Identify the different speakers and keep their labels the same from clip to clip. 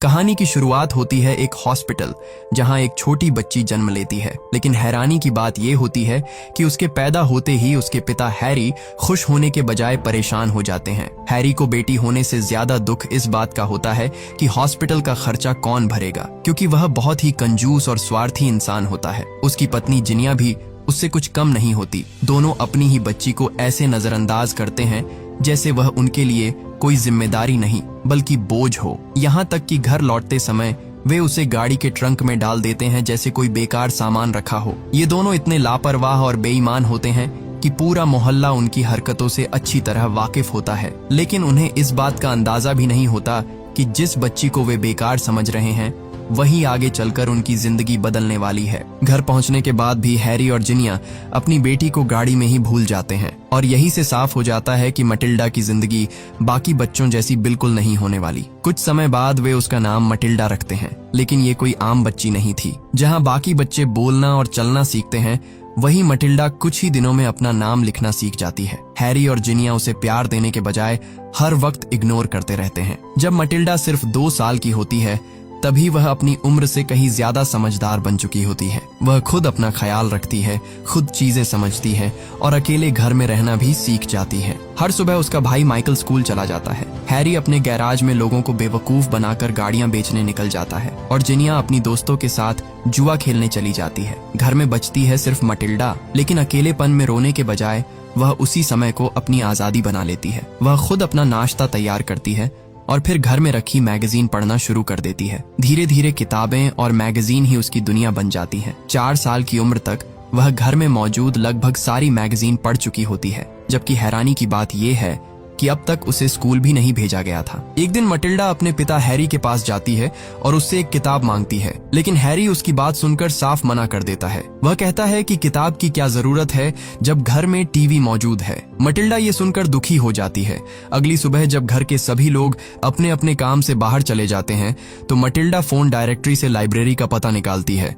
Speaker 1: कहानी की शुरुआत होती है एक हॉस्पिटल जहां एक छोटी बच्ची जन्म लेती है। लेकिन हैरानी की बात यह होती है कि उसके पैदा होते ही उसके पिता हैरी खुश होने के बजाय परेशान हो जाते हैं। हैरी को बेटी होने से ज्यादा दुख इस बात का होता है कि हॉस्पिटल का खर्चा कौन भरेगा, क्योंकि वह बहुत ही कंजूस और स्वार्थी इंसान होता है। उसकी पत्नी जिनिया भी उससे कुछ कम नहीं होती। दोनों अपनी ही बच्ची को ऐसे नजरअंदाज करते हैं जैसे वह उनके लिए कोई जिम्मेदारी नहीं बल्कि बोझ हो। यहाँ तक कि घर लौटते समय वे उसे गाड़ी के ट्रंक में डाल देते हैं जैसे कोई बेकार सामान रखा हो। ये दोनों इतने लापरवाह और बेईमान होते हैं कि पूरा मोहल्ला उनकी हरकतों से अच्छी तरह वाकिफ होता है। लेकिन उन्हें इस बात का अंदाजा भी नहीं होता कि जिस बच्ची को वे बेकार समझ रहे हैं वही आगे चलकर उनकी जिंदगी बदलने वाली है। घर पहुंचने के बाद भी हैरी और जिनिया अपनी बेटी को गाड़ी में ही भूल जाते हैं और यही से साफ हो जाता है कि मटिल्डा की जिंदगी बाकी बच्चों जैसी बिल्कुल नहीं होने वाली। कुछ समय बाद वे उसका नाम मटिल्डा रखते हैं, लेकिन ये कोई आम बच्ची नहीं थी। जहां बाकी बच्चे बोलना और चलना सीखते हैं, वही मटिल्डा कुछ ही दिनों में अपना नाम लिखना सीख जाती है। हैरी और जिनिया उसे प्यार देने के बजाय हर वक्त इग्नोर करते रहते हैं। जब मटिल्डा सिर्फ 2 साल की होती है तभी वह अपनी उम्र से कहीं ज्यादा समझदार बन चुकी होती है। वह खुद अपना ख्याल रखती है, खुद चीजें समझती है और अकेले घर में रहना भी सीख जाती है। हर सुबह उसका भाई माइकल स्कूल चला जाता है। हैरी अपने गैराज में लोगों को बेवकूफ बनाकर गाड़ियां बेचने निकल जाता है और जिनिया अपनी दोस्तों के साथ जुआ खेलने चली जाती है। घर में बचती है सिर्फ मटिल्डा, लेकिन अकेलेपन में रोने के बजाय वह उसी समय को अपनी आजादी बना लेती है। वह खुद अपना नाश्ता तैयार करती है और फिर घर में रखी मैगजीन पढ़ना शुरू कर देती है। धीरे धीरे किताबें और मैगजीन ही उसकी दुनिया बन जाती हैं। 4 साल की उम्र तक वह घर में मौजूद लगभग सारी मैगजीन पढ़ चुकी होती है, जबकि हैरानी की बात यह है कि अब तक उसे स्कूल भी नहीं भेजा गया था। एक दिन मटिल्डा अपने पिता हैरी के पास जाती है और उससे एक किताब मांगती है, लेकिन हैरी उसकी बात सुनकर साफ मना कर देता है। वह कहता है कि किताब की क्या जरूरत है जब घर में टीवी मौजूद है। मटिल्डा ये सुनकर दुखी हो जाती है। अगली सुबह जब घर के सभी लोग अपने अपने काम से बाहर चले जाते हैं तो मटिल्डा फोन डायरेक्टरी से लाइब्रेरी का पता निकालती है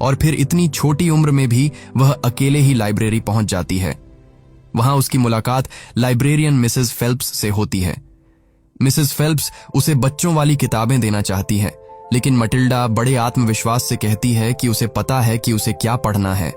Speaker 1: और फिर इतनी छोटी उम्र में भी वह अकेले ही लाइब्रेरी पहुंच जाती है। वहां उसकी मुलाकात लाइब्रेरियन मिसेस फेल्प्स से होती है। मिसेस फेल्प्स उसे बच्चों वाली किताबें देना चाहती है, लेकिन मटिल्डा बड़े आत्मविश्वास से कहती है कि उसे पता है कि उसे क्या पढ़ना है।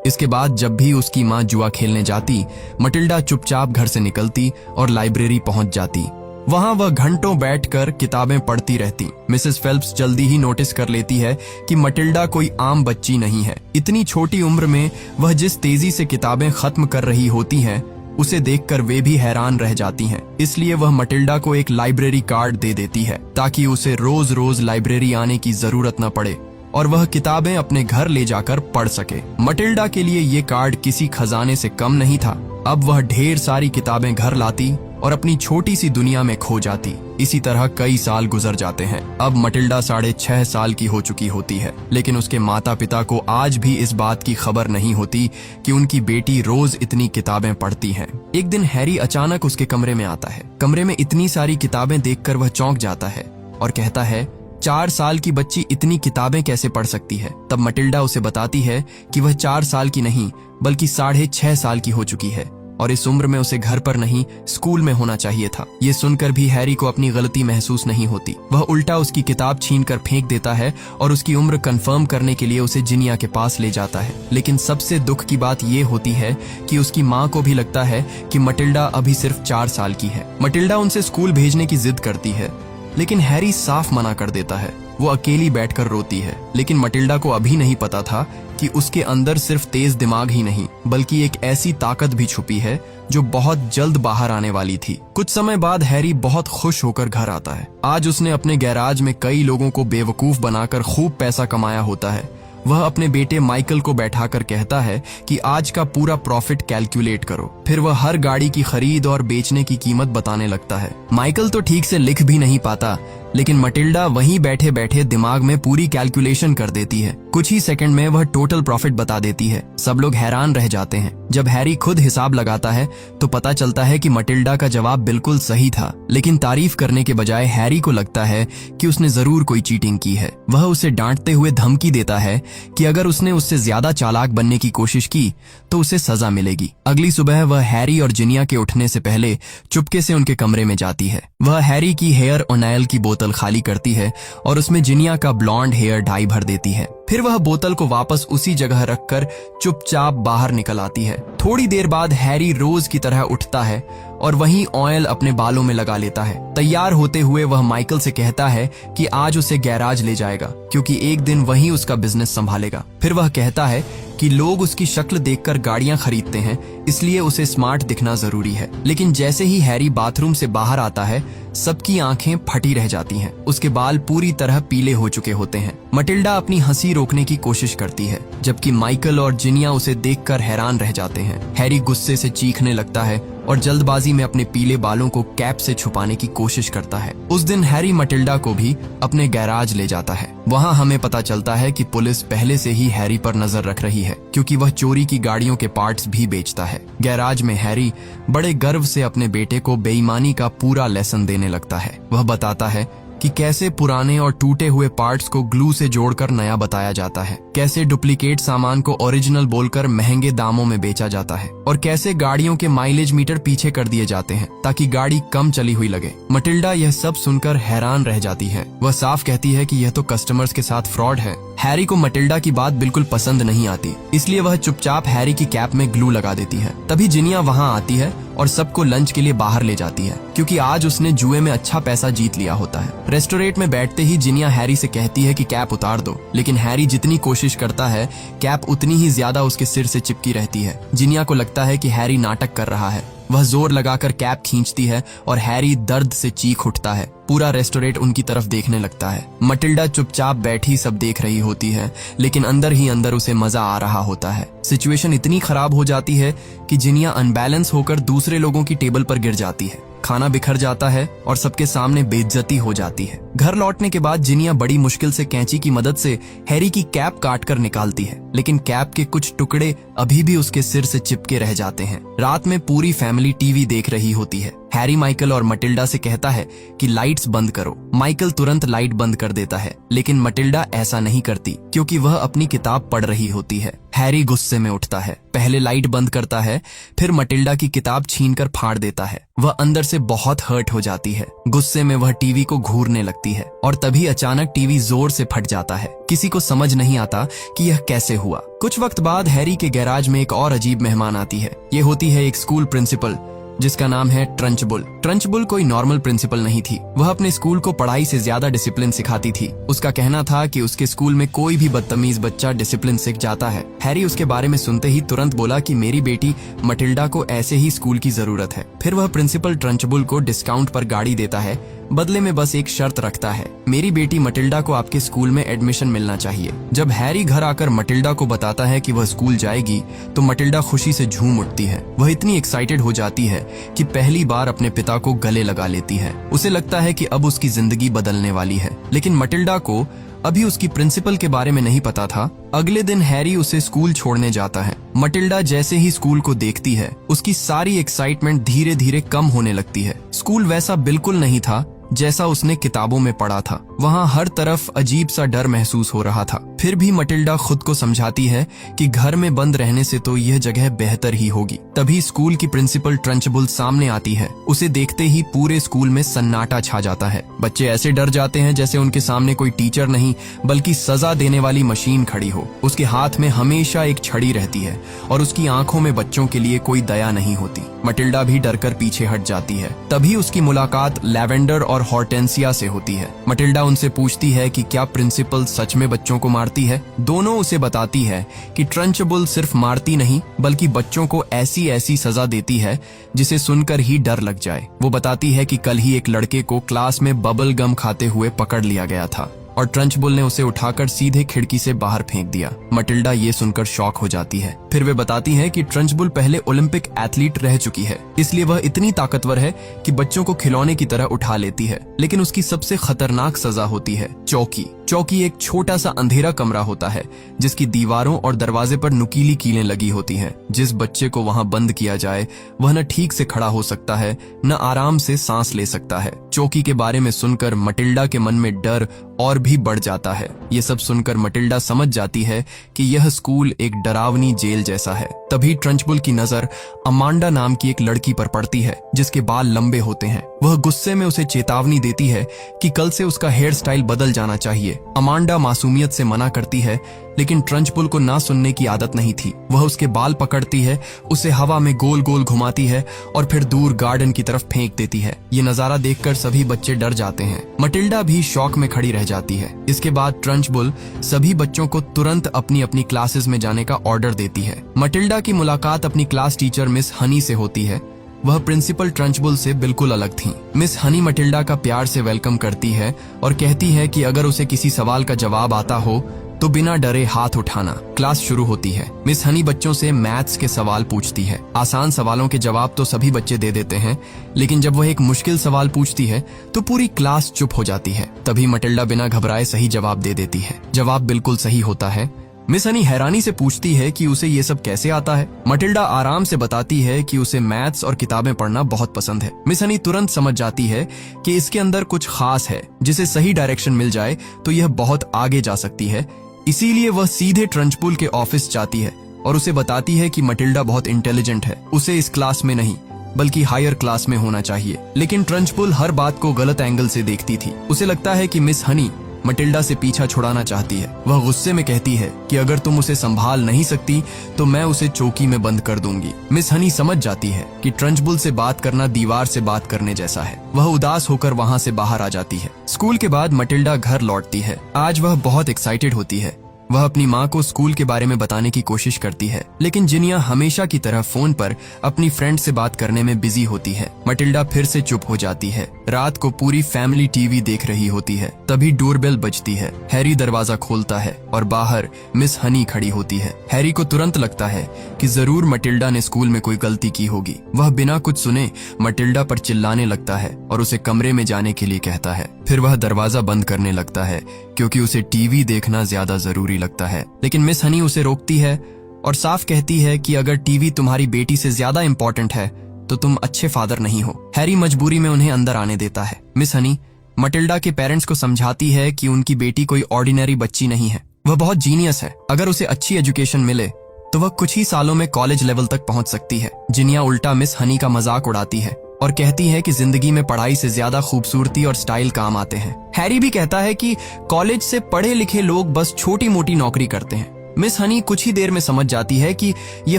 Speaker 1: इसके बाद जब भी उसकी मां जुआ खेलने जाती, मटिल्डा चुपचाप घर से निकलती और लाइब्रेरी पहुंच जाती। वहां वह घंटों बैठकर किताबें पढ़ती रहती। मिसेस फेल्प्स जल्दी ही नोटिस कर लेती है कि मटिल्डा कोई आम बच्ची नहीं है। इतनी छोटी उम्र में वह जिस तेजी से किताबें खत्म कर रही होती हैं, उसे देखकर वे भी हैरान रह जाती हैं। इसलिए वह मटिल्डा को एक लाइब्रेरी कार्ड दे देती है ताकि उसे रोज रोज लाइब्रेरी आने की जरूरत न पड़े और वह किताबें अपने घर ले जाकर पढ़ सके। मटिल्डा के लिए ये कार्ड किसी खजाने से कम नहीं था। अब वह ढेर सारी किताबें घर लाती और अपनी छोटी सी दुनिया में खो जाती। इसी तरह कई साल गुजर जाते हैं। अब मटिल्डा 6.5 साल की हो चुकी होती है, लेकिन उसके माता पिता को आज भी इस बात की खबर नहीं होती कि उनकी बेटी रोज इतनी किताबें पढ़ती है। एक दिन हैरी अचानक उसके कमरे में आता है। कमरे में इतनी सारी किताबें देखकर वह चौंक जाता है और कहता है, 4 साल की बच्ची इतनी किताबें कैसे पढ़ सकती है? तब मटिल्डा उसे बताती है कि वह 4 साल की नहीं बल्कि 6.5 साल की हो चुकी है और इस उम्र में उसे घर पर नहीं स्कूल में होना चाहिए था। ये सुनकर भी हैरी को अपनी गलती महसूस नहीं होती। वह उल्टा उसकी किताब छीनकर फेंक देता है और उसकी उम्र कंफर्म करने के लिए उसे जिनिया के पास ले जाता है। लेकिन सबसे दुख की बात ये होती है कि उसकी माँ को भी लगता है कि मटिल्डा अभी सिर्फ 4 साल की है। मटिल्डा उनसे स्कूल भेजने की जिद करती है, लेकिन हैरी साफ मना कर देता है। वो अकेली बैठकर रोती है, लेकिन मटिल्डा को अभी नहीं पता था कि उसके अंदर सिर्फ तेज दिमाग ही नहीं बल्कि एक ऐसी ताकत भी छुपी है जो बहुत जल्द बाहर आने वाली थी। कुछ समय बाद हैरी बहुत खुश होकर घर आता है। आज उसने अपने गैराज में कई लोगों को बेवकूफ बनाकर खूब पैसा कमाया होता है। वह अपने बेटे माइकल को बैठाकर कहता है कि आज का पूरा प्रॉफिट कैलकुलेट करो। फिर वह हर गाड़ी की खरीद और बेचने की कीमत बताने लगता है। माइकल तो ठीक से लिख भी नहीं पाता, लेकिन मटिल्डा वहीं बैठे बैठे दिमाग में पूरी कैलकुलेशन कर देती है। कुछ ही सेकंड में वह टोटल प्रॉफिट बता देती है। सब लोग हैरान रह जाते हैं। जब हैरी खुद हिसाब लगाता है तो पता चलता है कि मटिल्डा का जवाब बिल्कुल सही था, लेकिन तारीफ करने के बजाय हैरी को लगता है कि उसने जरूर कोई चीटिंग की है। वह उसे डांटते हुए धमकी देता है कि अगर उसने उससे ज्यादा चालाक बनने की कोशिश की तो उसे सजा मिलेगी। अगली सुबह वह हैरी और जिनिया के उठने से पहले चुपके से उनके कमरे में जाती है। वह हैरी की हेयर ओनाइल की बोतल खाली करती है और उसमें जिनिया का ब्लॉन्ड हेयर डाई भर देती है। फिर वह बोतल को वापस उसी जगह रखकर चुपचाप बाहर निकल आती है। थोड़ी देर बाद हैरी रोज की तरह उठता है और वहीं ऑयल अपने बालों में लगा लेता है। तैयार होते हुए वह माइकल से कहता है कि आज उसे गैराज ले जाएगा क्योंकि एक दिन वही उसका बिजनेस संभालेगा। फिर वह कहता है कि लोग उसकी शक्ल देखकर गाड़ियां खरीदते हैं, इसलिए उसे स्मार्ट दिखना जरूरी है। लेकिन जैसे ही हैरी बाथरूम से बाहर आता है, सबकी आंखें फटी रह जाती हैं। उसके बाल पूरी तरह पीले हो चुके होते हैं। मटिल्डा अपनी हंसी रोकने की कोशिश करती है, जबकि माइकल और जिनिया उसे देखकर हैरान रह जाते हैं। हैरी गुस्से से चीखने लगता है और जल्दबाजी में अपने पीले बालों को कैप से छुपाने की कोशिश करता है। उस दिन हैरी मटिल्डा को भी अपने गैराज ले जाता है। वहां हमें पता चलता है कि पुलिस पहले से ही हैरी पर नजर रख रही है, क्योंकि वह चोरी की गाड़ियों के पार्ट्स भी बेचता है। गैराज में हैरी बड़े गर्व से अपने बेटे को बेईमानी का पूरा लेसन देने लगता है। वह बताता है कि कैसे पुराने और टूटे हुए पार्ट्स को ग्लू से जोड़कर नया बताया जाता है, कैसे डुप्लीकेट सामान को ओरिजिनल बोलकर महंगे दामों में बेचा जाता है और कैसे गाड़ियों के माइलेज मीटर पीछे कर दिए जाते हैं ताकि गाड़ी कम चली हुई लगे। मटिल्डा यह सब सुनकर हैरान रह जाती है। वह साफ कहती है कि यह तो कस्टमर्स के साथ फ्रॉड है। हैरी को मटिल्डा की बात बिल्कुल पसंद नहीं आती, इसलिए वह चुपचाप हैरी की कैप में ग्लू लगा देती है। तभी जिनिया वहां आती है और सबको लंच के लिए बाहर ले जाती है, क्योंकि आज उसने जुए में अच्छा पैसा जीत लिया होता है। रेस्टोरेंट में बैठते ही जिनिया हैरी से कहती है कि कैप उतार दो, लेकिन हैरी जितनी कोशिश करता है कैप उतनी ही ज्यादा उसके सिर से चिपकी रहती है। जिनिया को लगता है कि हैरी नाटक कर रहा है। वह जोर लगाकर कैप खींचती है और हैरी दर्द से चीख उठता है। पूरा रेस्टोरेंट उनकी तरफ देखने लगता है। मटिल्डा चुपचाप बैठी सब देख रही होती है, लेकिन अंदर ही अंदर उसे मजा आ रहा होता है। सिचुएशन इतनी खराब हो जाती है कि जिनिया अनबैलेंस होकर दूसरे लोगों की टेबल पर गिर जाती है। खाना बिखर जाता है और सबके सामने बेइज्जती हो जाती है। घर लौटने के बाद जिनिया बड़ी मुश्किल से कैंची की मदद से हैरी की कैप काट कर निकालती है, लेकिन कैप के कुछ टुकड़े अभी भी उसके सिर से चिपके रह जाते हैं। रात में पूरी फैमिली टीवी देख रही होती है। हैरी माइकल और मटिल्डा से कहता है कि लाइट्स बंद करो। माइकल तुरंत लाइट बंद कर देता है, लेकिन मटिल्डा ऐसा नहीं करती क्योंकि वह अपनी किताब पढ़ रही होती है। हैरी गुस्से में उठता है, पहले लाइट बंद करता है, फिर मटिल्डा की किताब छीनकर फाड़ देता है। वह अंदर से बहुत हर्ट हो जाती है। गुस्से में वह टीवी को घूरने लगती है और तभी अचानक टीवी जोर से फट जाता है। किसी को समझ नहीं आता कि यह कैसे हुआ। कुछ वक्त बाद हैरी के गैराज में एक और अजीब मेहमान आती है। ये होती है एक स्कूल प्रिंसिपल जिसका नाम है ट्रंचबुल। ट्रंचबुल कोई नॉर्मल प्रिंसिपल नहीं थी। वह अपने स्कूल को पढ़ाई से ज्यादा डिसिप्लिन सिखाती थी। उसका कहना था कि उसके स्कूल में कोई भी बदतमीज बच्चा डिसिप्लिन सीख जाता है। हैरी उसके बारे में सुनते ही तुरंत बोला कि मेरी बेटी मटिल्डा को ऐसे ही स्कूल की जरूरत है। फिर वह प्रिंसिपल ट्रंचबुल को डिस्काउंट पर गाड़ी देता है, बदले में बस एक शर्त रखता है, मेरी बेटी मटिल्डा को आपके स्कूल में एडमिशन मिलना चाहिए। जब हैरी घर आकर मटिल्डा को बताता है कि वह स्कूल जाएगी तो मटिल्डा खुशी से झूम उठती है। वह इतनी एक्साइटेड हो जाती है कि पहली बार अपने पिता को गले लगा लेती है। उसे लगता है कि अब उसकी जिंदगी बदलने वाली है, लेकिन मटिल्डा को अभी उसकी प्रिंसिपल के बारे में नहीं पता था। अगले दिन हैरी उसे स्कूल छोड़ने जाता है। मटिल्डा जैसे ही स्कूल को देखती है, उसकी सारी एक्साइटमेंट धीरे धीरे कम होने लगती है। स्कूल वैसा बिल्कुल नहीं था जैसा उसने किताबों में पढ़ा था। वहाँ हर तरफ अजीब सा डर महसूस हो रहा था। फिर भी मटिल्डा खुद को समझाती है कि घर में बंद रहने से तो यह जगह बेहतर ही होगी। तभी स्कूल की प्रिंसिपल ट्रंचबुल सामने आती है। उसे देखते ही पूरे स्कूल में सन्नाटा छा जाता है। बच्चे ऐसे डर जाते हैं जैसे उनके सामने कोई टीचर नहीं बल्कि सजा देने वाली मशीन खड़ी हो। उसके हाथ में हमेशा एक छड़ी रहती है और उसकी आंखों में बच्चों के लिए कोई दया नहीं होती। मटिल्डा भी डरकर पीछे हट जाती है। तभी उसकी मुलाकात लैवेंडर और हॉर्टेंसिया से होती है। मटिल्डा उनसे पूछती है कि क्या प्रिंसिपल सच में बच्चों को मारती है। दोनों उसे बताती है कि ट्रंचबुल सिर्फ मारती नहीं बल्कि बच्चों को ऐसी ऐसी सजा देती है जिसे सुनकर ही डर लग जाए। वो बताती है कि कल ही एक लड़के को क्लास में बबल गम खाते हुए पकड़ लिया गया था और ट्रंचबुल ने उसे उठाकर सीधे खिड़की से बाहर फेंक दिया। मटिल्डा ये सुनकर शॉक हो जाती है। फिर वे बताती हैं कि ट्रंचबुल पहले ओलंपिक एथलीट रह चुकी है, इसलिए वह इतनी ताकतवर है कि बच्चों को खिलौने की तरह उठा लेती है। लेकिन उसकी सबसे खतरनाक सजा होती है चौकी। चौकी एक छोटा सा अंधेरा कमरा होता है जिसकी दीवारों और दरवाजे पर नुकीली कीलें लगी होती हैं। जिस बच्चे को वहां बंद किया जाए वह न ठीक से खड़ा हो सकता है, न आराम से सांस ले सकता है। चौकी के बारे में सुनकर मटिल्डा के मन में डर और भी बढ़ जाता है। ये सब सुनकर मटिल्डा समझ जाती है कि यह स्कूल एक डरावनी जेल जैसा है। तभी ट्रंचबुल की नजर अमांडा नाम की एक लड़की पर पड़ती है जिसके बाल लंबे होते हैं। वह गुस्से में उसे चेतावनी देती है कि कल से उसका हेयर स्टाइल बदल जाना चाहिए। अमांडा मासूमियत से मना करती है, लेकिन ट्रंचबुल को ना सुनने की आदत नहीं थी। वह उसके बाल पकड़ती है, उसे हवा में गोल गोल घुमाती है और फिर दूर गार्डन की तरफ फेंक देती है। ये नजारा देखकर सभी बच्चे डर जाते हैं। मटिल्डा भी शॉक में खड़ी रह जाती है। इसके बाद ट्रंचबुल सभी बच्चों को तुरंत अपनी अपनी क्लासेस में जाने का ऑर्डर देती है। मटिल्डा की मुलाकात अपनी क्लास टीचर मिस हनी से होती है। वह प्रिंसिपल ट्रंचबुल से बिल्कुल अलग थी। मिस हनी मटिल्डा का प्यार से वेलकम करती है और कहती है कि अगर उसे किसी सवाल का जवाब आता हो तो बिना डरे हाथ उठाना। क्लास शुरू होती है। मिस हनी बच्चों से मैथ्स के सवाल पूछती है। आसान सवालों के जवाब तो सभी बच्चे दे देते हैं, लेकिन जब वह एक मुश्किल सवाल पूछती है तो पूरी क्लास चुप हो जाती है। तभी मटिल्डा बिना घबराए सही जवाब दे देती है। जवाब बिल्कुल सही होता है। मिस हनी हैरानी से पूछती है कि उसे ये सब कैसे आता है। मटिल्डा आराम से बताती है कि उसे मैथ्स और किताबें पढ़ना बहुत पसंद है। मिस हनी तुरंत समझ जाती है कि इसके अंदर कुछ खास है। जिसे सही डायरेक्शन मिल जाए तो यह बहुत आगे जा सकती है। इसीलिए वह सीधे ट्रंचबुल के ऑफिस जाती है और उसे बताती है कि मटिल्डा बहुत इंटेलिजेंट है, उसे इस क्लास में नहीं बल्कि हायर क्लास में होना चाहिए। लेकिन ट्रंचबुल हर बात को गलत एंगल से देखती थी। उसे लगता है कि मिस हनी मटिल्डा से पीछा छुड़ाना चाहती है। वह गुस्से में कहती है कि अगर तुम उसे संभाल नहीं सकती तो मैं उसे चौकी में बंद कर दूंगी। मिस हनी समझ जाती है कि ट्रंचबुल से बात करना दीवार से बात करने जैसा है। वह उदास होकर वहां से बाहर आ जाती है। स्कूल के बाद मटिल्डा घर लौटती है। आज वह बहुत एक्साइटेड होती है। वह अपनी माँ को स्कूल के बारे में बताने की कोशिश करती है, लेकिन जिनिया हमेशा की तरह फोन पर अपनी फ्रेंड से बात करने में बिजी होती है। मटिल्डा फिर से चुप हो जाती है। रात को पूरी फैमिली टीवी देख रही होती है। तभी डोरबेल बजती है। हैरी दरवाजा खोलता है और बाहर मिस हनी खड़ी होती है। हैरी को तुरंत लगता है कि जरूर मटिल्डा ने स्कूल में कोई गलती की होगी। वह बिना कुछ सुने मटिल्डा पर चिल्लाने लगता है और उसे कमरे में जाने के लिए कहता है। फिर वह दरवाजा बंद करने लगता है क्योंकि उसे टीवी देखना ज्यादा जरूरी लगता है। लेकिन मिस हनी उसे रोकती है और साफ कहती है कि अगर टीवी तुम्हारी बेटी से ज्यादा इंपॉर्टेंट है तो तुम अच्छे फादर नहीं हो। हैरी मजबूरी में उन्हें अंदर आने देता है। मिस हनी मटिल्डा के पेरेंट्स को समझाती है कि उनकी बेटी कोई ऑर्डिनरी बच्ची नहीं है, वह बहुत जीनियस है। अगर उसे अच्छी एजुकेशन मिले तो वह कुछ ही सालों में कॉलेज लेवल तक पहुंच सकती है। जिनिया उल्टा मिस हनी का मजाक उड़ाती है और कहती है कि जिंदगी में पढ़ाई से ज्यादा खूबसूरती और स्टाइल काम आते हैं। हैरी भी कहता है कि कॉलेज से पढ़े लिखे लोग बस छोटी मोटी नौकरी करते हैं। मिस हनी कुछ ही देर में समझ जाती है कि ये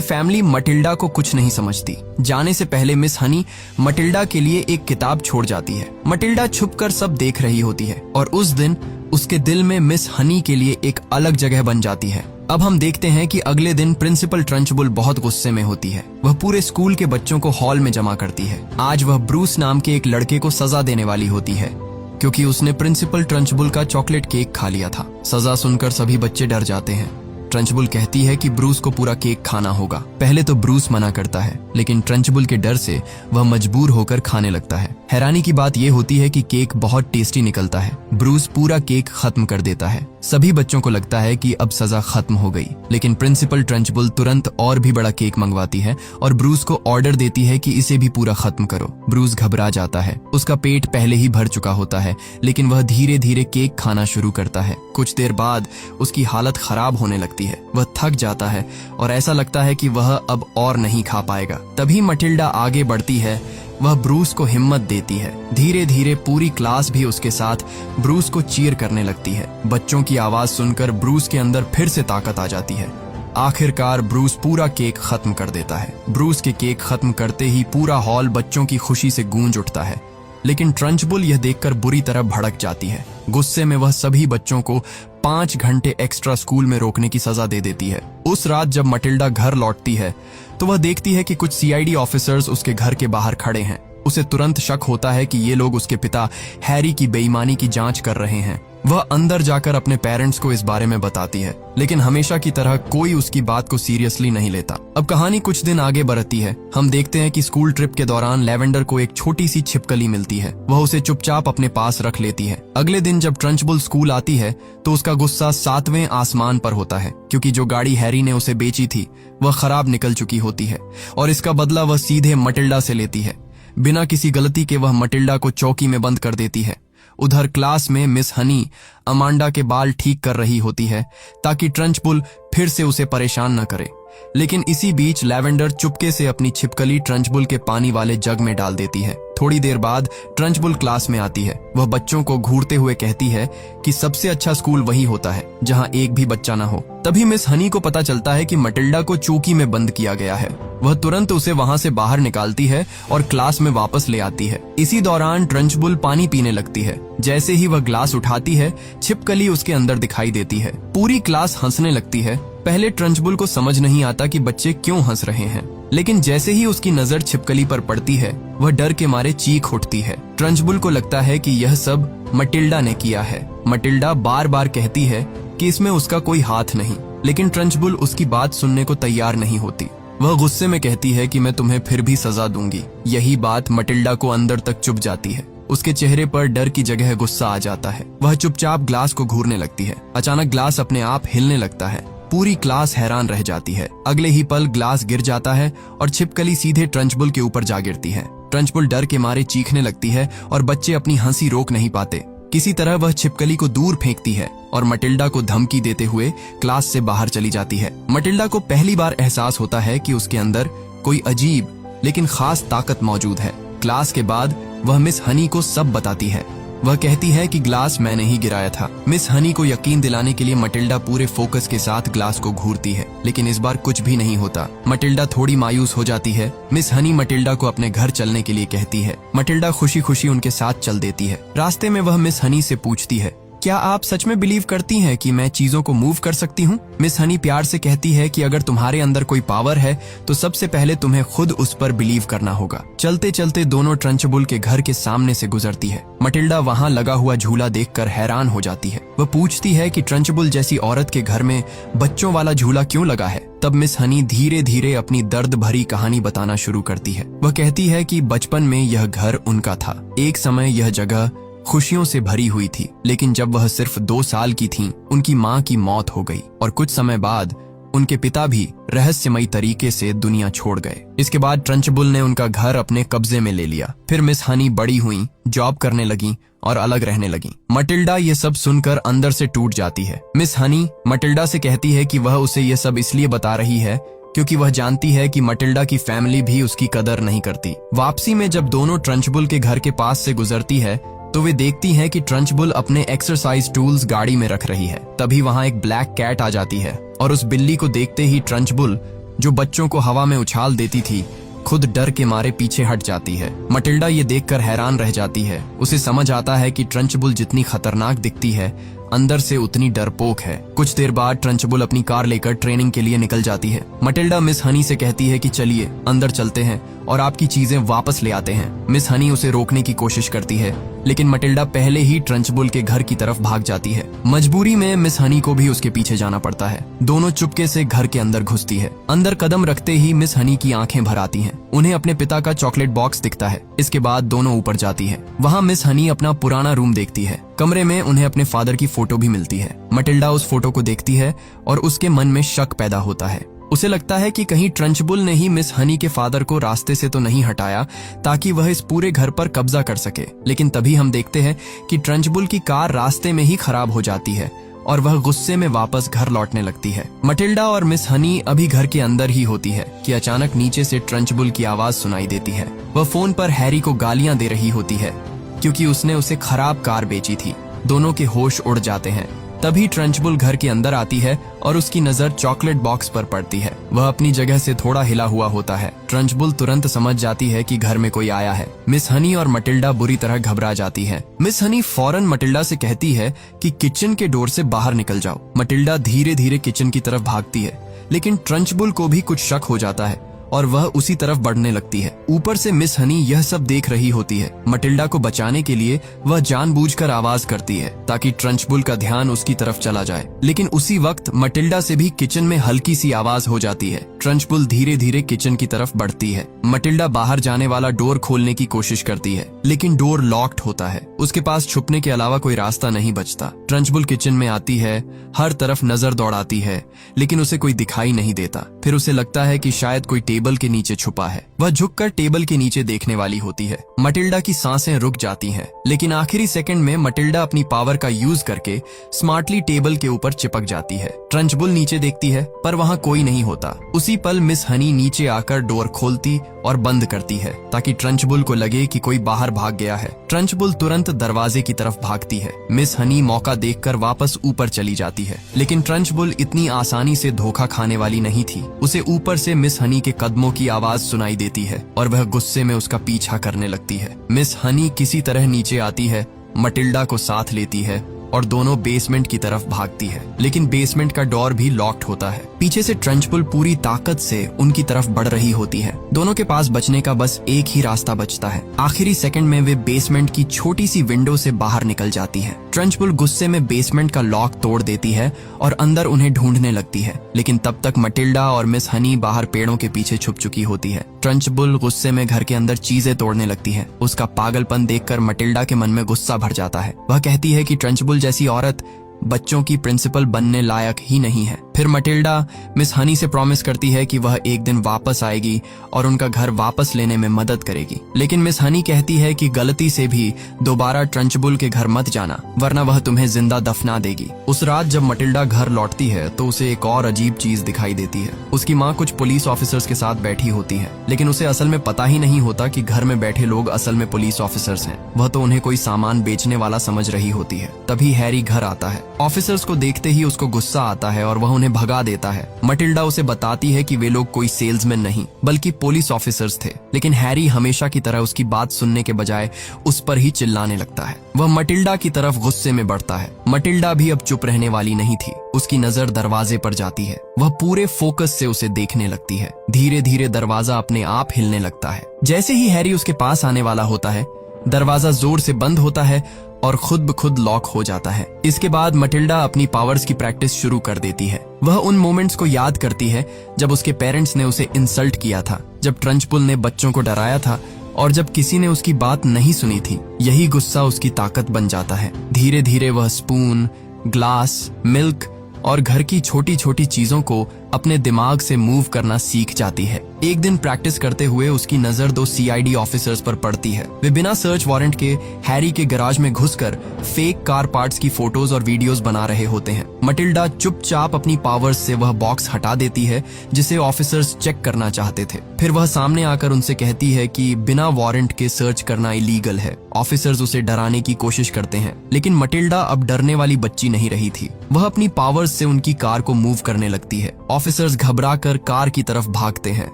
Speaker 1: फैमिली मटिल्डा को कुछ नहीं समझती। जाने से पहले मिस हनी मटिल्डा के लिए एक किताब छोड़ जाती है। मटिल्डा छुपकर सब देख रही होती है और उस दिन उसके दिल में मिस हनी के लिए एक अलग जगह बन जाती है। अब हम देखते हैं कि अगले दिन प्रिंसिपल ट्रंचबुल बहुत गुस्से में होती है। वह पूरे स्कूल के बच्चों को हॉल में जमा करती है। आज वह ब्रूस नाम के एक लड़के को सजा देने वाली होती है क्योंकि उसने प्रिंसिपल ट्रंचबुल का चॉकलेट केक खा लिया था। सजा सुनकर सभी बच्चे डर जाते हैं। ट्रंचबुल कहती है कि ब्रूस को पूरा केक खाना होगा। पहले तो ब्रूस मना करता है, लेकिन ट्रंचबुल के डर से वह मजबूर होकर खाने लगता है। हैरानी की बात यह होती है कि केक बहुत टेस्टी निकलता है। ब्रूस पूरा केक खत्म कर देता है। सभी बच्चों को लगता है कि अब सजा खत्म हो गई, लेकिन प्रिंसिपल ट्रंचबुल तुरंत और भी बड़ा केक मंगवाती है और ब्रूस को ऑर्डर देती है कि इसे भी पूरा खत्म करो। ब्रूस घबरा जाता है। उसका पेट पहले ही भर चुका होता है, लेकिन वह धीरे धीरे केक खाना शुरू करता है। कुछ देर बाद उसकी हालत खराब होने लगती है। वह थक जाता है और ऐसा लगता है कि वह अब और नहीं खा पाएगा। तभी मटिल्डा आगे बढ़ती है। वह ब्रूस को हिम्मत देती है। धीरे धीरे पूरी क्लास भी उसके साथ ब्रूस को चीयर करने लगती है। बच्चों की आवाज सुनकर ब्रूस के अंदर फिर से ताकत आ जाती है। आखिरकार ब्रूस पूरा केक खत्म कर देता है। ब्रूस के केक खत्म करते ही पूरा हॉल बच्चों की खुशी से गूंज उठता है, लेकिन ट्रंचबुल यह देखकर बुरी तरह भड़क जाती है। गुस्से में वह सभी बच्चों को 5 घंटे एक्स्ट्रा स्कूल में रोकने की सजा दे देती है। उस रात जब मटिल्डा घर लौटती है तो वह देखती है कि कुछ सीआईडी ऑफिसर्स उसके घर के बाहर खड़े हैं। उसे तुरंत शक होता है कि ये लोग उसके पिता हैरी की बेईमानी की जांच कर रहे हैं। वह अंदर जाकर अपने पेरेंट्स को इस बारे में बताती है, लेकिन हमेशा की तरह कोई उसकी बात को सीरियसली नहीं लेता। अब कहानी कुछ दिन आगे बढ़ती है। हम देखते हैं कि स्कूल ट्रिप के दौरान लेवेंडर को एक छोटी सी छिपकली मिलती है। वह उसे चुपचाप अपने पास रख लेती है। अगले दिन जब ट्रंचबुल स्कूल आती है तो उसका गुस्सा 7वें आसमान पर होता है, क्योंकि जो गाड़ी हैरी ने उसे बेची थी वह खराब निकल चुकी होती है और इसका बदला वह सीधे मटिल्डा से लेती है। बिना किसी गलती के वह मटिल्डा को चौकी में बंद कर देती है। उधर क्लास में मिस हनी अमांडा के बाल ठीक कर रही होती है ताकि ट्रंचबुल फिर से उसे परेशान न करे, लेकिन इसी बीच लेवेंडर चुपके से अपनी छिपकली ट्रंचबुल के पानी वाले जग में डाल देती है। थोड़ी देर बाद ट्रंचबुल क्लास में आती है। वह बच्चों को घूरते हुए कहती है कि सबसे अच्छा स्कूल वही होता है जहां एक भी बच्चा न हो। तभी मिस हनी को पता चलता है कि मटिल्डा को चौकी में बंद किया गया है। वह तुरंत उसे वहां से बाहर निकालती है और क्लास में वापस ले आती है। इसी दौरान ट्रंचबुल पानी पीने लगती है। जैसे ही वह ग्लास उठाती है, छिपकली उसके अंदर दिखाई देती है। पूरी क्लास हंसने लगती है। पहले ट्रंचबुल को समझ नहीं आता कि बच्चे क्यों हंस रहे हैं, लेकिन जैसे ही उसकी नजर छिपकली पर पड़ती है वह डर के मारे चीख उठती है। ट्रंचबुल को लगता है कि यह सब मटिल्डा ने किया है। मटिल्डा बार बार कहती है कि इसमें उसका कोई हाथ नहीं, लेकिन ट्रंचबुल उसकी बात सुनने को तैयार नहीं होती। वह गुस्से में कहती है कि मैं तुम्हें फिर भी सजा दूंगी। यही बात मटिल्डा को अंदर तक चुभ जाती है। उसके चेहरे पर डर की जगह गुस्सा आ जाता है। वह चुपचाप ग्लास को घूरने लगती है। अचानक ग्लास अपने आप हिलने लगता है। पूरी क्लास हैरान रह जाती है। अगले ही पल ग्लास गिर जाता है और छिपकली सीधे ट्रंचबुल के ऊपर जा गिरती है। ट्रंचबुल डर के मारे चीखने लगती है और बच्चे अपनी हंसी रोक नहीं पाते। किसी तरह वह छिपकली को दूर फेंकती है और मटिल्डा को धमकी देते हुए क्लास से बाहर चली जाती है। मटिल्डा को पहली बार एहसास होता है कि उसके अंदर कोई अजीब लेकिन खास ताकत मौजूद है। क्लास के बाद वह मिस हनी को सब बताती है। वह कहती है कि ग्लास मैंने ही गिराया था। मिस हनी को यकीन दिलाने के लिए मटिल्डा पूरे फोकस के साथ ग्लास को घूरती है, लेकिन इस बार कुछ भी नहीं होता। मटिल्डा थोड़ी मायूस हो जाती है। मिस हनी मटिल्डा को अपने घर चलने के लिए कहती है। मटिल्डा खुशी खुशी उनके साथ चल देती है। रास्ते में वह मिस हनी से पूछती है, क्या आप सच में बिलीव करती हैं कि मैं चीजों को मूव कर सकती हूँ? मिस हनी प्यार से कहती है कि अगर तुम्हारे अंदर कोई पावर है तो सबसे पहले तुम्हें खुद उस पर बिलीव करना होगा। चलते चलते दोनों ट्रंचबुल के घर के सामने से गुजरती है। मटिल्डा वहाँ लगा हुआ झूला देखकर हैरान हो जाती है। वह पूछती है कि ट्रंचबुल जैसी औरत के घर में बच्चों वाला झूला क्यों लगा है। तब मिस हनी धीरे धीरे अपनी दर्द भरी कहानी बताना शुरू करती है। वह कहती है कि बचपन में यह घर उनका था। एक समय यह जगह खुशियों से भरी हुई थी, लेकिन जब वह सिर्फ 2 साल की थीं, उनकी माँ की मौत हो गई और कुछ समय बाद उनके पिता भी रहस्यमयी तरीके से दुनिया छोड़ गए। इसके बाद ट्रंचबुल ने उनका घर अपने कब्जे में ले लिया। फिर मिस हनी बड़ी हुई, जॉब करने लगी और अलग रहने लगी। मटिल्डा ये सब सुनकर अंदर से टूट जाती है। मिस हनी मटिल्डा से कहती है कि वह उसे ये सब इसलिए बता रही है क्योंकि वह जानती है कि मटिल्डा की फैमिली भी उसकी कदर नहीं करती। वापसी में जब दोनों ट्रंचबुल के घर के पास से गुजरती है तो वे देखती हैं कि ट्रंचबुल अपने एक्सरसाइज टूल्स गाड़ी में रख रही है। तभी वहां एक ब्लैक कैट आ जाती है और उस बिल्ली को देखते ही ट्रंचबुल, जो बच्चों को हवा में उछाल देती थी, खुद डर के मारे पीछे हट जाती है। मटिल्डा ये देखकर हैरान रह जाती है। उसे समझ आता है कि ट्रंचबुल जितनी खतरनाक दिखती है, अंदर से उतनी डरपोक है। कुछ देर बाद ट्रंचबुल अपनी कार लेकर ट्रेनिंग के लिए निकल जाती है। मटिल्डा मिस हनी से कहती है कि चलिए अंदर चलते हैं और आपकी चीजें वापस ले आते हैं। मिस हनी उसे रोकने की कोशिश करती है, लेकिन मटिल्डा पहले ही ट्रंचबुल के घर की तरफ भाग जाती है। मजबूरी में मिस हनी को भी उसके पीछे जाना पड़ता है। दोनों चुपके से घर के अंदर घुसती है। अंदर कदम रखते ही मिस हनी की आंखें भर आती हैं। उन्हें अपने पिता का चॉकलेट बॉक्स दिखता है। इसके बाद दोनों ऊपर जाती है। वहाँ मिस हनी अपना पुराना रूम देखती है। कमरे में उन्हें अपने फादर की फोटो भी मिलती है। मटिल्डा उस फोटो को देखती है और उसके मन में शक पैदा होता है। उसे लगता है कि कहीं ट्रंचबुल ने ही मिस हनी के फादर को रास्ते से तो नहीं हटाया ताकि वह इस पूरे घर पर कब्जा कर सके। लेकिन तभी हम देखते हैं कि ट्रंचबुल की कार रास्ते में ही खराब हो जाती है और वह गुस्से में वापस घर लौटने लगती है। मटिल्डा और मिस हनी अभी घर के अंदर ही होती है कि अचानक नीचे से ट्रंचबुल की आवाज सुनाई देती है। वह फोन पर हैरी को गालियां दे रही होती है क्योंकि उसने उसे खराब कार बेची थी। दोनों के होश उड़ जाते हैं। तभी ट्रंचबुल घर के अंदर आती है और उसकी नजर चॉकलेट बॉक्स पर पड़ती है। वह अपनी जगह से थोड़ा हिला हुआ होता है। ट्रंचबुल तुरंत समझ जाती है कि घर में कोई आया है। मिस हनी और मटिल्डा बुरी तरह घबरा जाती है। मिस हनी फौरन मटिल्डा से कहती है कि किचन के डोर से बाहर निकल जाओ। मटिल्डा धीरे धीरे किचन की तरफ भागती है, लेकिन ट्रंचबुल को भी कुछ शक हो जाता है और वह उसी तरफ बढ़ने लगती है। ऊपर से मिस हनी यह सब देख रही होती है। मटिल्डा को बचाने के लिए वह जानबूझकर आवाज करती है ताकि ट्रंचबुल का ध्यान उसकी तरफ चला जाए, लेकिन उसी वक्त मटिल्डा से भी किचन में हल्की सी आवाज हो जाती है। ट्रंचबुल धीरे धीरे किचन की तरफ बढ़ती है। मटिल्डा बाहर जाने वाला डोर खोलने की कोशिश करती है, लेकिन डोर लॉक्ड होता है। उसके पास छुपने के अलावा कोई रास्ता नहीं बचता। ट्रंचबुल किचन में आती है, हर तरफ नजर दौड़ाती है, लेकिन उसे कोई दिखाई नहीं देता। फिर उसे लगता है कि शायद कोई टेबल के नीचे छुपा है। वह झुककर टेबल के नीचे देखने वाली होती है। मटिल्डा की सांसें रुक जाती हैं, लेकिन आखिरी सेकंड में मटिल्डा अपनी पावर का यूज करके स्मार्टली टेबल के ऊपर चिपक जाती है। ट्रंचबुल नीचे देखती है, पर वहाँ कोई नहीं होता। उसी पल मिस हनी नीचे आकर डोर खोलती और बंद करती है ताकि ट्रंचबुल को लगे कि कोई बाहर भाग गया है। ट्रंचबुल तुरंत दरवाजे की तरफ भागती है। मिस हनी मौका देखकर वापस ऊपर चली जाती है, लेकिन ट्रंचबुल इतनी आसानी से धोखा खाने वाली नहीं थी। उसे ऊपर से मिस हनी के कदमों की आवाज सुनाई देती है और वह गुस्से में उसका पीछा करने लगती है। मिस हनी किसी तरह नीचे आती है, मटिल्डा को साथ लेती है और दोनों बेसमेंट की तरफ भागती है, लेकिन बेसमेंट का डोर भी लॉक्ड होता है। पीछे से ट्रंचबुल पूरी ताकत से उनकी तरफ बढ़ रही होती है। दोनों के पास बचने का बस एक ही रास्ता बचता है। आखिरी सेकंड में वे बेसमेंट की छोटी सी विंडो से बाहर निकल जाती है। ट्रंचबुल गुस्से में बेसमेंट का लॉक तोड़ देती है और अंदर उन्हें ढूंढने लगती है, लेकिन तब तक मटिल्डा और मिस हनी बाहर पेड़ों के पीछे छुप चुकी होती है। ट्रंचबुल गुस्से में घर के अंदर चीजें तोड़ने लगती है। उसका पागलपन देखकर मटिल्डा के मन में गुस्सा भर जाता है। वह कहती है कि ट्रंचबुल जैसी औरत बच्चों की प्रिंसिपल बनने लायक ही नहीं है। फिर मटिल्डा मिस हनी से प्रॉमिस करती है कि वह एक दिन वापस आएगी और उनका घर वापस लेने में मदद करेगी, लेकिन मिस हनी कहती है कि गलती से भी दोबारा ट्रंचबुल के घर मत जाना, वरना वह तुम्हें जिंदा दफना देगी। उस रात जब मटिल्डा घर लौटती है तो उसे एक और अजीब चीज दिखाई देती है। उसकी माँ कुछ पुलिस ऑफिसर्स के साथ बैठी होती है, लेकिन उसे असल में पता ही नहीं होता कि घर में बैठे लोग असल में पुलिस ऑफिसर्स हैं। वह तो उन्हें कोई सामान बेचने वाला समझ रही होती है। तभी हैरी घर आता है। ऑफिसर्स को देखते ही उसको गुस्सा आता है और वह उन्हें भगा देता है। मटिल्डा उसे बताती है कि वे लोग कोई सेल्समैन नहीं बल्कि पुलिस ऑफिसर्स थे, लेकिन हैरी हमेशा की तरह उसकी बात सुनने के बजाय उस पर ही चिल्लाने लगता है। वह मटिल्डा की तरफ गुस्से में बढ़ता है। मटिल्डा भी अब चुप रहने वाली नहीं थी। उसकी नजर दरवाजे पर जाती है। वह पूरे फोकस से उसे देखने लगती है। धीरे धीरे दरवाजा अपने आप हिलने लगता है। जैसे ही हैरी उसके पास आने वाला होता है, दरवाजा जोर से बंद होता है और खुद ब खुद लॉक हो जाता है। इसके बाद मटिल्डा अपनी पावर्स की प्रैक्टिस शुरू कर देती है। वह उन मोमेंट्स को याद करती है जब उसके पेरेंट्स ने उसे इंसल्ट किया था, जब ट्रंचबुल ने बच्चों को डराया था और जब किसी ने उसकी बात नहीं सुनी थी। यही गुस्सा उसकी ताकत बन जाता है। धीरे धीरे वह स्पून, ग्लास, मिल्क और घर की छोटी छोटी चीजों को अपने दिमाग से मूव करना सीख जाती है। एक दिन प्रैक्टिस करते हुए उसकी नजर दो सीआईडी ऑफिसर्स पर पड़ती है। वे बिना सर्च वारंट के हैरी के गैराज में घुसकर फेक कार पार्ट्स की फोटोज और वीडियोस बना रहे होते हैं। मटिल्डा चुपचाप अपनी पावर्स से वह बॉक्स हटा देती है जिसे ऑफिसर्स चेक करना चाहते थे। फिर वह सामने आकर उनसे कहती है कि बिना वारंट के सर्च करना इलीगल है। ऑफिसर्स उसे डराने की कोशिश करते हैं, लेकिन मटिल्डा अब डरने वाली बच्ची नहीं रही थी। वह अपनी पावर्स से उनकी कार को मूव करने लगती है। ऑफिसर्स घबराकर कार की तरफ भागते हैं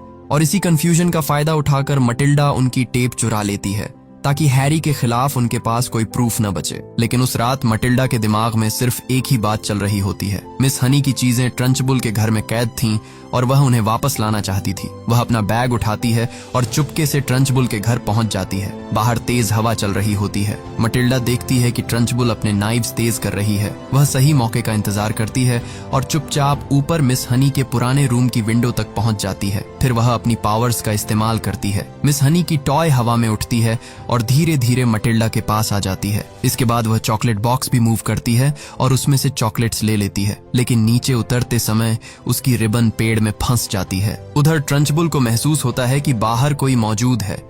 Speaker 1: और इसी कंफ्यूजन का फायदा उठाकर मटिल्डा उनकी टेप चुरा लेती है ताकि हैरी के खिलाफ उनके पास कोई प्रूफ न बचे। लेकिन उस रात मटिल्डा के दिमाग में सिर्फ एक ही बात चल रही होती है। मिस हनी की चीजें ट्रंचबुल के घर में कैद थीं और वह उन्हें वापस लाना चाहती थी। वह अपना बैग उठाती है और चुपके से ट्रंचबुल के घर पहुंच जाती है। बाहर तेज हवा चल रही होती है। मटिल्डा देखती है कि ट्रंचबुल अपने नाइव्स तेज कर रही है। वह सही मौके का इंतजार करती है और चुपचाप ऊपर मिस हनी के पुराने रूम की विंडो तक पहुंच जाती है। फिर वह अपनी पावर्स का इस्तेमाल करती है। मिस हनी की टॉय हवा में उठती है और धीरे धीरे मटिल्डा के पास आ जाती है। इसके बाद वह चॉकलेट बॉक्स भी मूव करती है और उसमें से चॉकलेट्स ले लेती है, लेकिन नीचे उतरते समय उसकी रिबन पेड़ में फंस जाती है। उधर ट्रंचबुल को महसूस होता है कि बाहर कोई मौजूद है।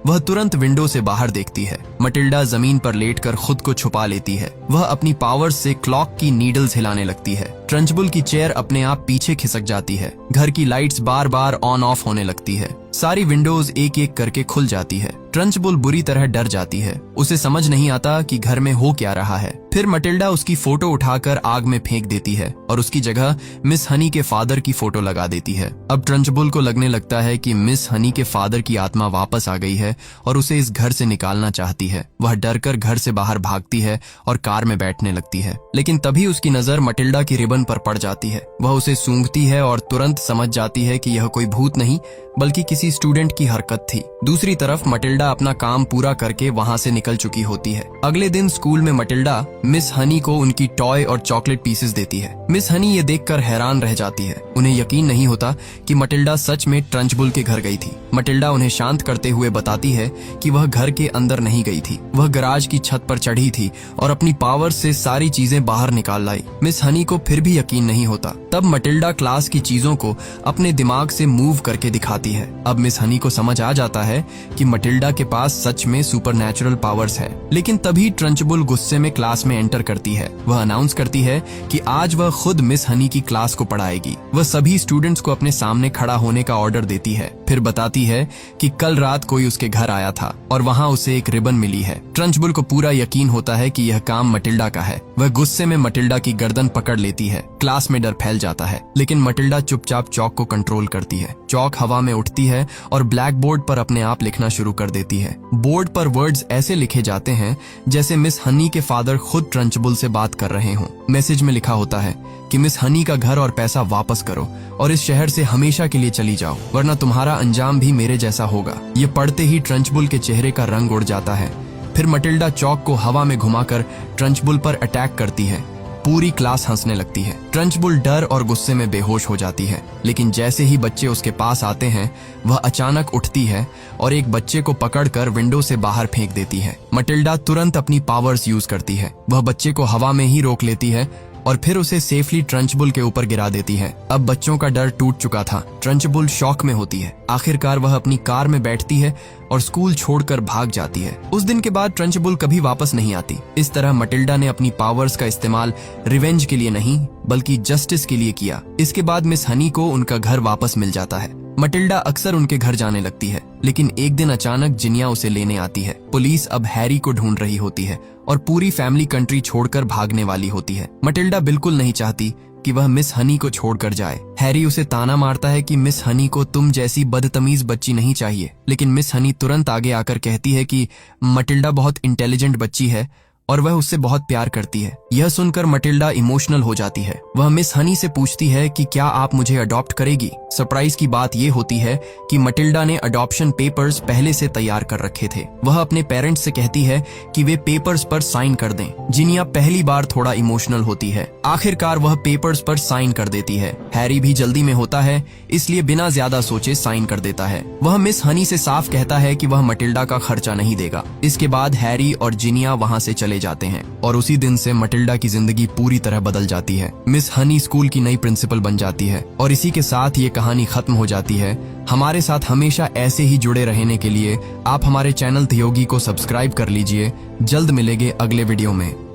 Speaker 1: वह तुरंत विंडो से बाहर देखती है। मटिल्डा जमीन पर लेटकर खुद को छुपा लेती है। वह अपनी पावर्स से क्लॉक की नीडल्स हिलाने लगती है। ट्रंचबुल की चेयर अपने आप पीछे खिसक जाती है। घर की lights bar bar on off होने लगती है। सारी विंडोज एक एक करके खुल जाती है। ट्रंचबुल बुरी तरह डर जाती है। उसे समझ नहीं आता कि घर में हो क्या रहा है। फिर मटिल्डा उसकी फोटो उठाकर आग में फेंक देती है और उसकी जगह मिस हनी के फादर की फोटो लगा देती है। अब ट्रंचबुल को लगने लगता है कि मिस हनी के फादर की आत्मा वापस आ गई है और उसे इस घर से निकालना चाहती है। वह डरकर घर से बाहर भागती है और कार में बैठने लगती है, लेकिन तभी उसकी नजर मटिल्डा की रिबन रिबन पर पड़ जाती है। वह उसे सूंघती है और तुरंत समझ जाती है कि यह कोई भूत नहीं बल्कि किसी स्टूडेंट की हरकत थी। दूसरी तरफ मटिल्डा अपना काम पूरा करके वहां से निकल चुकी होती है। अगले दिन स्कूल में मटिल्डा मिस हनी को उनकी टॉय और चॉकलेट पीसेस देती है। मिस हनी ये देखकर हैरान रह जाती है। उन्हें यकीन नहीं होता कि मटिल्डा सच में ट्रंचबुल के घर गई थी। मटिल्डा उन्हें शांत करते हुए बताती है कि वह घर के अंदर नहीं गई थी, वह गराज की छत पर चढ़ी थी और अपनी पावर से सारी चीजें बाहर निकाल लाई। मिस हनी को फिर भी यकीन नहीं होता। तब मटिल्डा क्लास की चीजों को अपने दिमाग से मूव करके दिखाती है। अब मिस हनी को समझ आ जाता है कि मटिल्डा के पास सच में सुपरनैचुरल पावर्स है। लेकिन तभी ट्रंचबुल गुस्से में क्लास में एंटर करती है। वह अनाउंस करती है कि आज वह खुद मिस हनी की क्लास को पढ़ाएगी। वह सभी स्टूडेंट्स को अपने सामने खड़ा होने का ऑर्डर देती है। फिर बताती है कि कल रात कोई उसके घर आया था और वहाँ उसे एक रिबन मिली है। ट्रंचबुल को पूरा यकीन होता है कि यह काम मटिल्डा का है। वह गुस्से में मटिल्डा की गर्दन पकड़ लेती है। क्लास में डर फैल जाता है, लेकिन मटिल्डा चुपचाप चौक को कंट्रोल करती है। चौक हवा में उठती है और ब्लैक बोर्ड पर अपने आप लिखना शुरू कर देती है। बोर्ड पर वर्ड्स ऐसे लिखे जाते हैं जैसे मिस हनी के फादर खुद ट्रंचबुल से बात कर रहे हों। मैसेज में लिखा होता है कि मिस हनी का घर और पैसा वापस करो और इस शहर से हमेशा के लिए चली जाओ, वरना तुम्हारा अंजाम भी मेरे जैसा होगा। ये पढ़ते ही ट्रंचबुल के चेहरे का रंग उड़ जाता है। फिर मटिल्डा चौक को हवा में घुमाकर ट्रंचबुल पर अटैक करती है। पूरी क्लास हंसने लगती है। ट्रंचबुल डर और गुस्से में बेहोश हो जाती है, लेकिन जैसे ही बच्चे उसके पास आते हैं वह अचानक उठती है और एक बच्चे को पकड़कर विंडो से बाहर फेंक देती है। मटिल्डा तुरंत अपनी पावर्स यूज करती है। वह बच्चे को हवा में ही रोक लेती है और फिर उसे सेफली ट्रंचबुल के ऊपर गिरा देती है। अब बच्चों का डर टूट चुका था। ट्रंचबुल शॉक में होती है। आखिरकार वह अपनी कार में बैठती है और स्कूल छोड़कर भाग जाती है। उस दिन के बाद ट्रंचबुल कभी वापस नहीं आती। इस तरह मटिल्डा ने अपनी पावर्स का इस्तेमाल रिवेंज के लिए नहीं बल्कि जस्टिस के लिए किया। इसके बाद मिस हनी को उनका घर वापस मिल जाता है। मटिल्डा अक्सर उनके घर जाने लगती है, लेकिन एक दिन अचानक जिनिया उसे लेने आती है। पुलिस अब हैरी को ढूंढ रही होती है और पूरी फैमिली कंट्री छोड़कर भागने वाली होती है। मटिल्डा बिल्कुल नहीं चाहती कि वह मिस हनी को छोड़कर जाए। हैरी उसे ताना मारता है कि मिस हनी को तुम जैसी बदतमीज बच्ची नहीं चाहिए, लेकिन मिस हनी तुरंत आगे आकर कहती है कि मटिल्डा बहुत इंटेलिजेंट बच्ची है और वह उससे बहुत प्यार करती है। यह सुनकर मटिल्डा इमोशनल हो जाती है। वह मिस हनी से पूछती है कि क्या आप मुझे अडॉप्ट करेगी। सरप्राइज की बात यह होती है कि मटिल्डा ने अडॉप्शन पेपर्स पहले से तैयार कर रखे थे। वह अपने पेरेंट्स से कहती है कि वे पेपर्स पर साइन कर दें। जिनिया पहली बार थोड़ा इमोशनल होती है। आखिरकार वह पेपर्स पर साइन कर देती है। हैरी भी जल्दी में होता है, इसलिए बिना ज्यादा सोचे साइन कर देता है। वह मिस हनी से साफ कहता है कि वह मटिल्डा का खर्चा नहीं देगा। इसके बाद हैरी और जिनिया वहां से चले जाते हैं और उसी दिन से मटिल्डा की जिंदगी पूरी तरह बदल जाती है। मिस हनी स्कूल की नई प्रिंसिपल बन जाती है और इसी के साथ ये कहानी खत्म हो जाती है। हमारे साथ हमेशा ऐसे ही जुड़े रहने के लिए आप हमारे चैनल थियोगी को सब्सक्राइब कर लीजिए। जल्द मिलेंगे अगले वीडियो में।